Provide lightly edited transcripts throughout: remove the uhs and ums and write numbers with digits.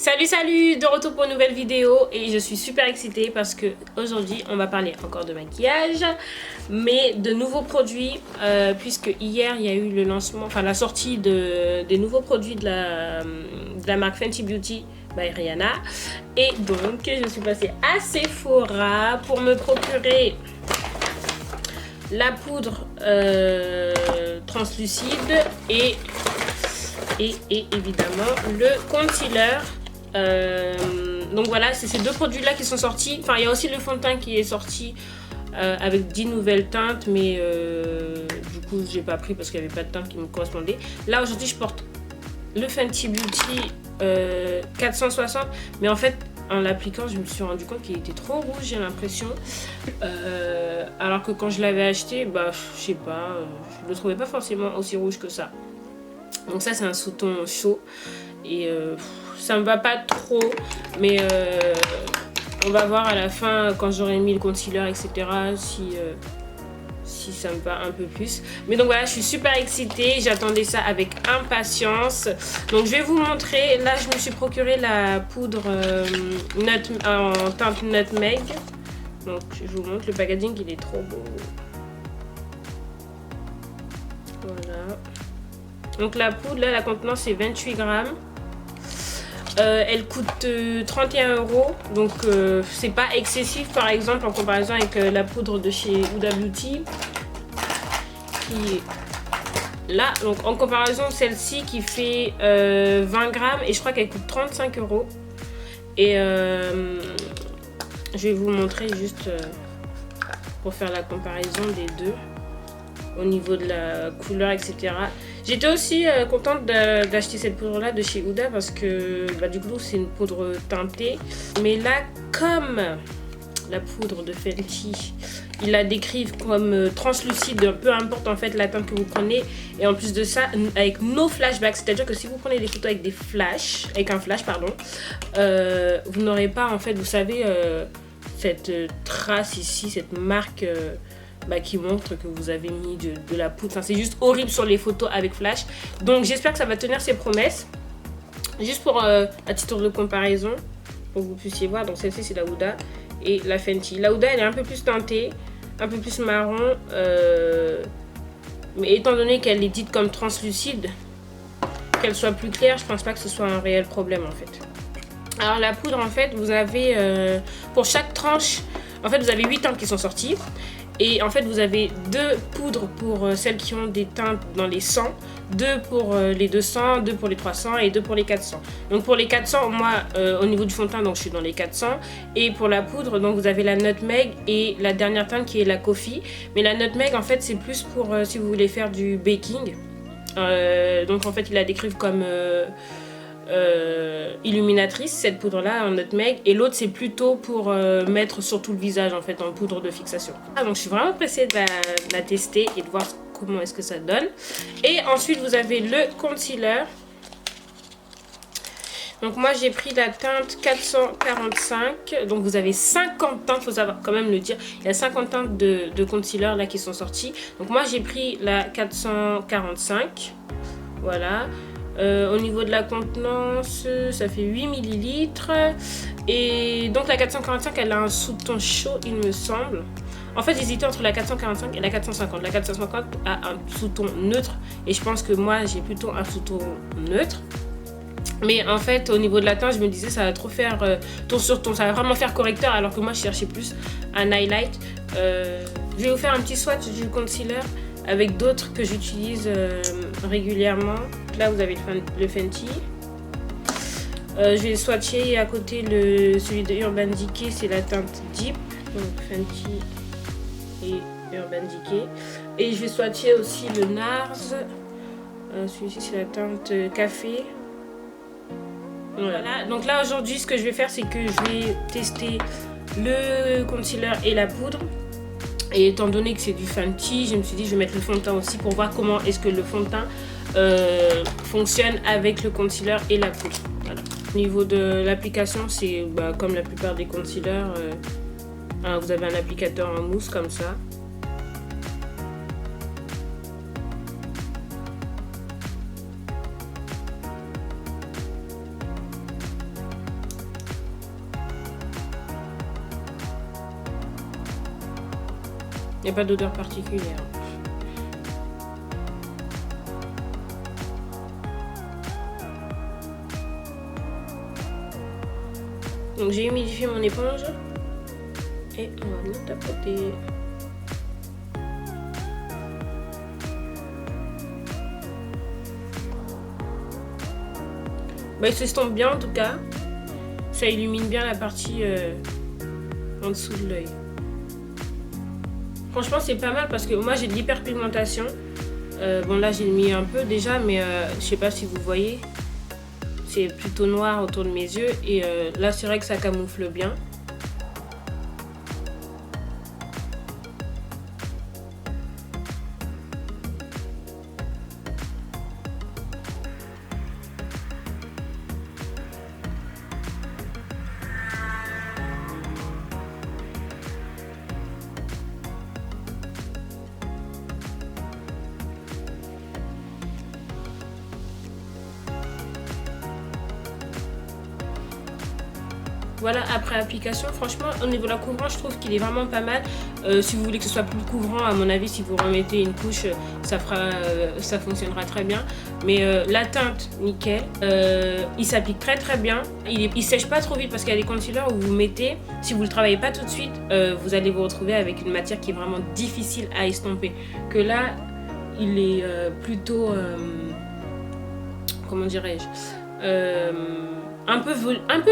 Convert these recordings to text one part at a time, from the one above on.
Salut, de retour pour une nouvelle vidéo et je suis super excitée parce que aujourd'hui on va parler encore de maquillage mais de nouveaux produits puisque hier il y a eu le lancement, enfin la sortie des nouveaux produits de la marque Fenty Beauty by Rihanna et donc je suis passée à Sephora pour me procurer la poudre translucide et évidemment le concealer. Donc voilà, c'est ces deux produits là qui sont sortis. Enfin, il y a aussi le fond de teint qui est sorti avec 10 nouvelles teintes, mais du coup j'ai pas pris parce qu'il n'y avait pas de teinte qui me correspondait. Là aujourd'hui je porte le Fenty Beauty 460, mais en fait en l'appliquant je me suis rendu compte qu'il était trop rouge, j'ai l'impression, alors que quand je l'avais acheté, bah je sais pas, je le trouvais pas forcément aussi rouge que ça. Donc ça c'est un sous-ton chaud et ça me va pas trop, mais on va voir à la fin quand j'aurai mis le concealer etc si ça me va un peu plus. Mais donc voilà, je suis super excitée, j'attendais ça avec impatience. Donc je vais vous montrer, là je me suis procuré la poudre en teinte Nutmeg. Donc je vous montre, le packaging il est trop beau. Voilà. Donc la poudre là, la contenance c'est 28 grammes. Elle coûte 31 €, donc c'est pas excessif par exemple en comparaison avec la poudre de chez Huda Beauty qui est là. Donc en comparaison celle-ci qui fait 20 grammes et je crois qu'elle coûte 35 €. Et je vais vous montrer juste pour faire la comparaison des deux au niveau de la couleur etc. J'étais aussi contente d'acheter cette poudre là de chez Huda parce que bah, du coup c'est une poudre teintée, mais là comme la poudre de Fenty ils la décrivent comme translucide, peu importe en fait la teinte que vous prenez, et en plus de ça avec no flashback, c'est à dire que si vous prenez des photos avec un flash pardon, vous n'aurez pas en fait, vous savez, cette trace ici, cette marque qui montre que vous avez mis de la poudre. Enfin, c'est juste horrible sur les photos avec flash. Donc j'espère que ça va tenir ses promesses. Juste pour à titre de comparaison, pour que vous puissiez voir. Donc celle-ci c'est la Huda et la Fenty. La Huda elle est un peu plus teintée, un peu plus marron. Mais étant donné qu'elle est dite comme translucide, qu'elle soit plus claire, je pense pas que ce soit un réel problème en fait. Alors la poudre en fait, vous avez pour chaque tranche, en fait vous avez 8 teintes qui sont sorties. Et en fait vous avez 2 poudres pour celles qui ont des teintes dans les 100, 2 pour les 200, 2 pour les 300 et 2 pour les 400. Donc pour les 400, moi au niveau du fond de teint, donc je suis dans les 400. Et pour la poudre, donc vous avez la Nutmeg et la dernière teinte qui est la Coffee. Mais la Nutmeg en fait c'est plus pour si vous voulez faire du baking. Donc en fait ils la décrivent comme illuminatrice, cette poudre là en Nutmeg, et l'autre c'est plutôt pour mettre sur tout le visage en fait en poudre de fixation. Donc je suis vraiment pressée de la tester et de voir comment est-ce que ça donne. Et ensuite vous avez le concealer. Donc moi j'ai pris la teinte 445, donc vous avez 50 teintes, faut savoir quand même le dire, il y a 50 teintes de concealer là qui sont sorties. Donc moi j'ai pris la 445, voilà. Au niveau de la contenance, ça fait 8 ml. Et donc la 445, elle a un sous-ton chaud, il me semble. En fait, j'hésitais entre la 445 et la 450. La 450 a un sous-ton neutre. Et je pense que moi, j'ai plutôt un sous-ton neutre. Mais en fait, au niveau de la teinte, je me disais, ça va trop faire ton sur ton. Ça va vraiment faire correcteur. Alors que moi, je cherchais plus un highlight. Je vais vous faire un petit swatch du concealer avec d'autres que j'utilise régulièrement. Là vous avez le Fenty. Je vais swatcher à côté celui de Urban Decay, c'est la teinte Deep. Donc Fenty et Urban Decay. Et je vais swatcher aussi le NARS. Celui-ci c'est la teinte Café. Voilà. Donc là aujourd'hui ce que je vais faire c'est que je vais tester le concealer et la poudre. Et étant donné que c'est du Fenty, je me suis dit je vais mettre le fond de teint aussi pour voir comment est-ce que le fond de teint fonctionne avec le concealer et la poudre. Voilà. Au niveau de l'application, c'est comme la plupart des concealers, vous avez un applicateur en mousse comme ça. Il n'y a pas d'odeur particulière. Donc j'ai humidifié mon éponge et on va venir tapoter. Bah, il s'estompe bien en tout cas. Ça illumine bien la partie en dessous de l'œil. Franchement c'est pas mal parce que moi j'ai de l'hyperpigmentation. Bon là j'ai mis un peu déjà mais je sais pas si vous voyez. C'est plutôt noir autour de mes yeux et là c'est vrai que ça camoufle bien. Voilà, après application, franchement, au niveau de la couvrance, je trouve qu'il est vraiment pas mal. Si vous voulez que ce soit plus couvrant, à mon avis, si vous remettez une couche, ça fonctionnera très bien. Mais la teinte, nickel. Il s'applique très très bien. Il sèche pas trop vite parce qu'il y a des concealers où vous mettez, si vous ne le travaillez pas tout de suite, vous allez vous retrouver avec une matière qui est vraiment difficile à estomper. Que là, il est plutôt... comment dirais-je un peu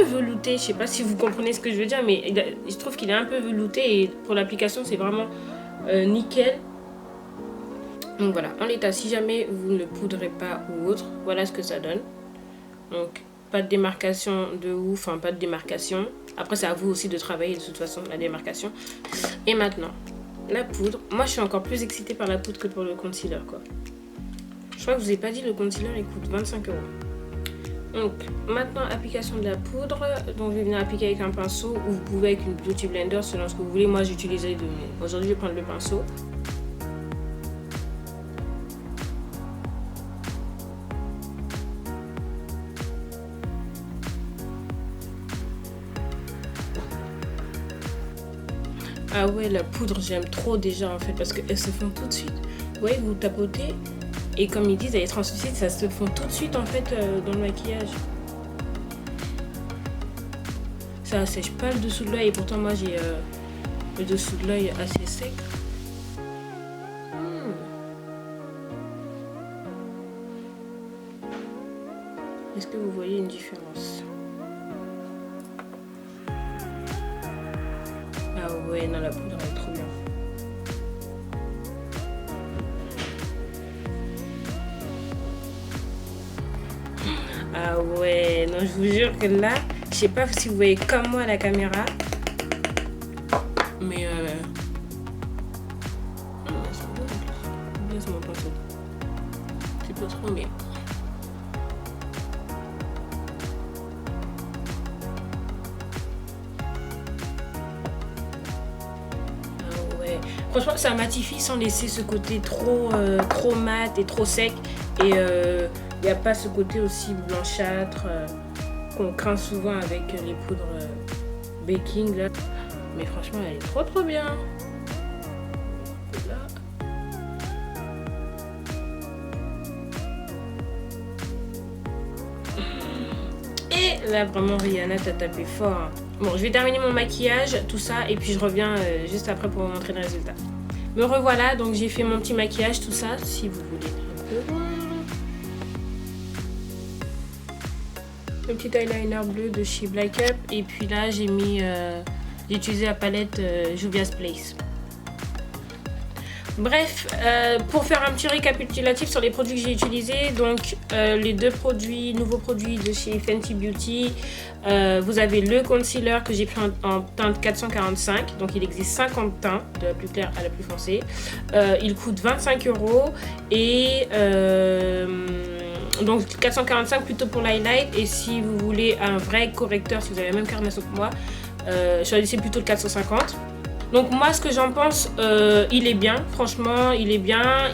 velouté, je sais pas si vous comprenez ce que je veux dire, mais je trouve qu'il est un peu velouté et pour l'application c'est vraiment nickel. Donc voilà, en l'état, si jamais vous ne le poudrez pas ou autre, voilà ce que ça donne. Donc pas de démarcation de ouf, enfin pas de démarcation. Après c'est à vous aussi de travailler de toute façon la démarcation. Et maintenant, la poudre. Moi je suis encore plus excitée par la poudre que pour le concealer quoi. Je crois que je vous ai pas dit, le concealer il coûte 25 €. Donc maintenant application de la poudre, donc je vais venir appliquer avec un pinceau ou vous pouvez avec une beauty blender selon ce que vous voulez. Moi j'utilisais aujourd'hui je vais prendre le pinceau. Ah ouais, la poudre j'aime trop déjà en fait parce qu'elles se font tout de suite. Vous voyez, vous tapotez. Et comme ils disent, elle est translucide, ça se fond tout de suite en fait dans le maquillage. Ça sèche pas le dessous de l'œil et pourtant moi j'ai le dessous de l'œil assez sec. Est-ce que vous voyez une différence? Ah ouais, non, la poudre elle est trop bien. Ah ouais, non, je vous jure que là, je sais pas si vous voyez comme moi à la caméra, mais c'est pas trop, mais ah ouais, franchement ça matifie sans laisser ce côté trop mat et trop sec et il n'y a pas ce côté aussi blanchâtre qu'on craint souvent avec les poudres baking là. Mais franchement elle est trop bien. Là. Et là vraiment Rihanna t'a tapé fort. Hein. Bon, je vais terminer mon maquillage, tout ça, et puis je reviens juste après pour vous montrer le résultat. Me revoilà, donc j'ai fait mon petit maquillage, tout ça, si vous voulez un peu voir. Le petit eyeliner bleu de chez Black Up, et puis là j'ai utilisé la palette Juvia's Place. Bref, pour faire un petit récapitulatif sur les produits que j'ai utilisés, donc les deux nouveaux produits de chez Fenty Beauty, vous avez le concealer que j'ai pris en teinte 445, donc il existe 50 teintes, de la plus claire à la plus foncée. Il coûte 25 € et donc 445 plutôt pour l'highlight, et si vous voulez un vrai correcteur, si vous avez la même carnation que moi, choisissez plutôt le 450. Donc moi ce que j'en pense, il est bien, franchement il est bien,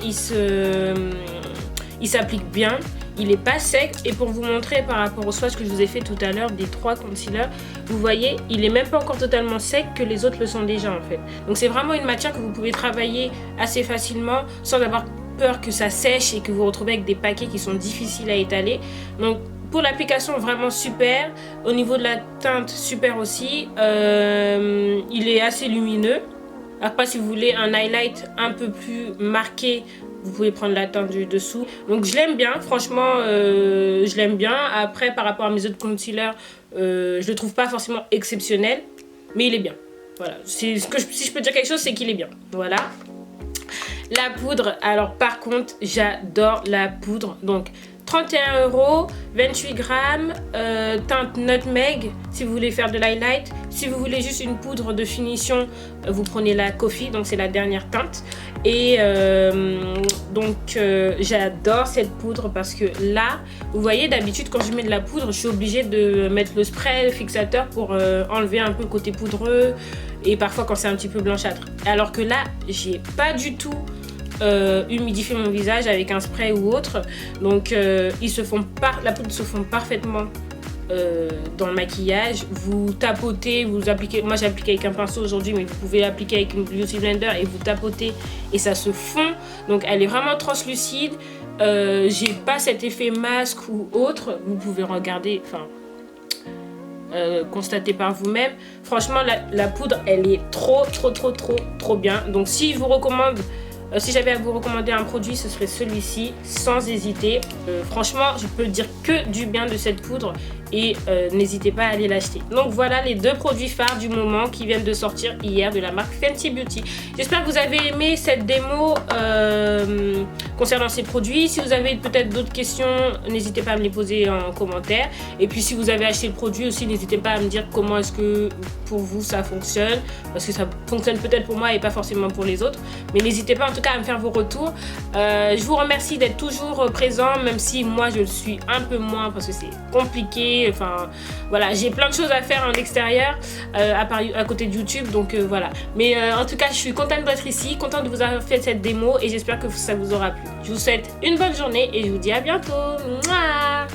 il s'applique bien, il est pas sec. Et pour vous montrer par rapport au swatch que je vous ai fait tout à l'heure des 3 concealers, vous voyez, il est même pas encore totalement sec, que les autres le sont déjà en fait. Donc c'est vraiment une matière que vous pouvez travailler assez facilement sans avoir peur que ça sèche et que vous vous retrouvez avec des paquets qui sont difficiles à étaler. Donc pour l'application, vraiment super. Au niveau de la teinte, super aussi. Il est assez lumineux. Après, si vous voulez un highlight un peu plus marqué, vous pouvez prendre la teinte du dessous. Donc je l'aime bien, franchement, je l'aime bien. Après, par rapport à mes autres concealers, je le trouve pas forcément exceptionnel, mais il est bien. Voilà, si je peux dire quelque chose, c'est qu'il est bien. Voilà. La poudre, alors par contre, j'adore la poudre. Donc 31 €, 28 grammes, teinte Nutmeg si vous voulez faire de l'highlight. Si vous voulez juste une poudre de finition, vous prenez la Coffee, donc c'est la dernière teinte. Et j'adore cette poudre parce que là, vous voyez, d'habitude quand je mets de la poudre, je suis obligée de mettre le spray fixateur pour enlever un peu le côté poudreux et parfois quand c'est un petit peu blanchâtre. Alors que là, j'ai pas du tout humidifier mon visage avec un spray ou autre. Donc la poudre se fond parfaitement dans le maquillage. Vous tapotez, vous appliquez. Moi j'applique avec un pinceau aujourd'hui, mais vous pouvez l'appliquer avec une beauty blender et vous tapotez et ça se fond. Donc elle est vraiment translucide. J'ai pas cet effet masque ou autre. Vous pouvez regarder, constater par vous-même. Franchement la poudre elle est trop bien. Donc si je vous recommande, si j'avais à vous recommander un produit, ce serait celui-ci, sans hésiter. Franchement, je peux dire que du bien de cette poudre et n'hésitez pas à aller l'acheter. Donc voilà les 2 produits phares du moment qui viennent de sortir hier de la marque Fenty Beauty. J'espère que vous avez aimé cette démo concernant ces produits. Si vous avez peut-être d'autres questions, n'hésitez pas à me les poser en commentaire. Et puis si vous avez acheté le produit aussi, n'hésitez pas à me dire comment est-ce que pour vous ça fonctionne. Parce que ça fonctionne peut-être pour moi et pas forcément pour les autres. Mais n'hésitez pas en tout cas à me faire vos retours. Je vous remercie d'être toujours présent, même si moi je le suis un peu moins parce que c'est compliqué. Enfin voilà, j'ai plein de choses à faire en extérieur à côté de YouTube, donc voilà. Mais en tout cas, je suis contente d'être ici, contente de vous avoir fait cette démo et j'espère que ça vous aura plu. Je vous souhaite une bonne journée et je vous dis à bientôt. Mouah.